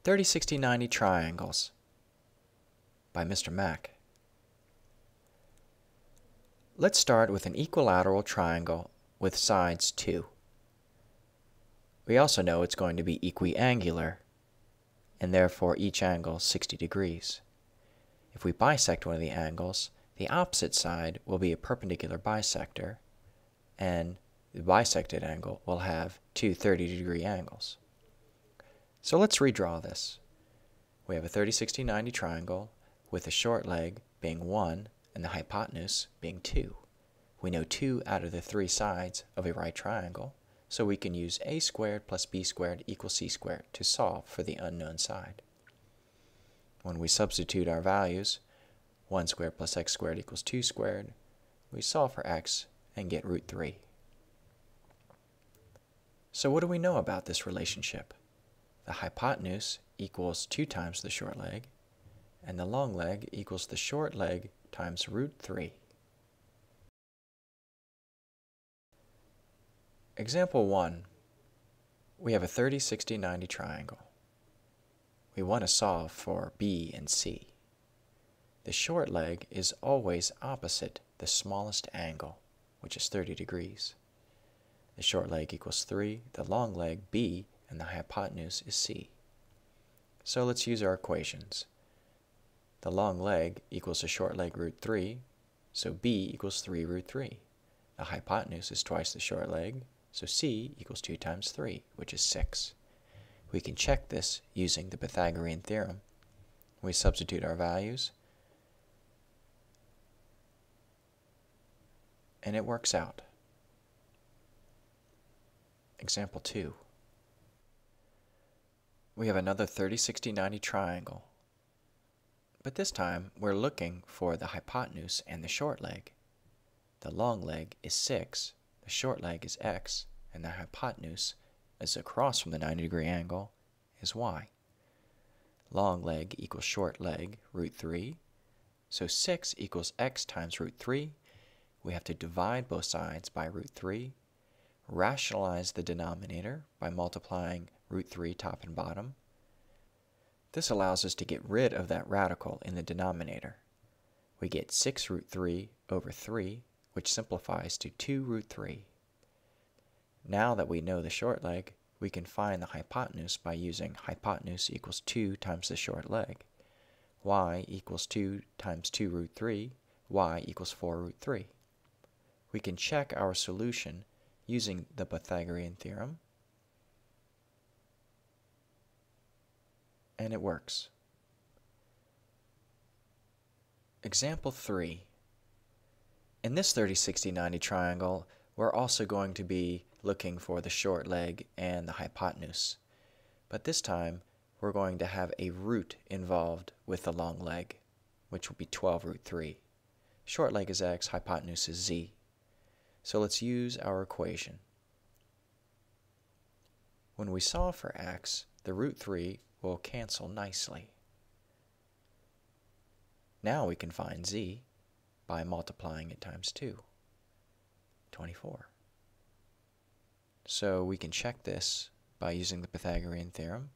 30, 60, 90 Triangles by Mr. Mack. Let's start with an equilateral triangle with sides 2. We also know it's going to be equiangular, and therefore each angle 60 degrees. If we bisect one of the angles, the opposite side will be a perpendicular bisector, and the bisected angle will have two 30-degree angles. So let's redraw this. We have a 30, 60, 90 triangle with the short leg being 1 and the hypotenuse being 2. We know 2 out of the 3 sides of a right triangle, so we can use a squared plus b squared equals c squared to solve for the unknown side. When we substitute our values, 1 squared plus x squared equals 2 squared, we solve for x and get root 3. So what do we know about this relationship? The hypotenuse equals 2 times the short leg, and the long leg equals the short leg times root 3. Example 1. We have a 30, 60, 90 triangle. We want to solve for b and c. The short leg is always opposite the smallest angle, which is 30 degrees. The short leg equals 3, the long leg b, and the hypotenuse is c. So let's use our equations. The long leg equals the short leg root 3, so b equals 3 root 3. The hypotenuse is twice the short leg, so c equals 2 times 3, which is 6. We can check this using the Pythagorean theorem. We substitute our values, and it works out. Example 2. We have another 30, 60, 90 triangle, but this time we're looking for the hypotenuse and the short leg. The long leg is 6, the short leg is x, and the hypotenuse, as across from the 90-degree angle, is y. Long leg equals short leg, root 3, so 6 equals x times root 3. We have to divide both sides by root 3, rationalize the denominator by multiplying root 3 top and bottom. This allows us to get rid of that radical in the denominator. We get 6 root 3 over 3, which simplifies to 2 root 3. Now that we know the short leg, we can find the hypotenuse by using hypotenuse equals 2 times the short leg. Y equals 2 times 2 root 3, y equals 4 root 3. We can check our solution using the Pythagorean theorem, and it works. Example 3. In this 30, 60, 90 triangle, we're also going to be looking for the short leg and the hypotenuse. But this time, we're going to have a root involved with the long leg, which will be 12 root 3. Short leg is x, hypotenuse is z. So let's use our equation. When we solve for x, the root 3 will cancel nicely. Now we can find z by multiplying it times 2, 24. So we can check this by using the Pythagorean theorem.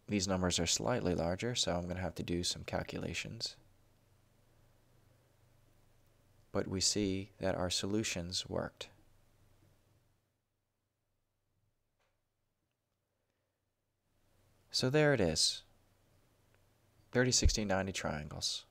These numbers are slightly larger, so I'm going to have to do some calculations. But we see that our solutions worked. So there it is, 30, 60, 90 triangles.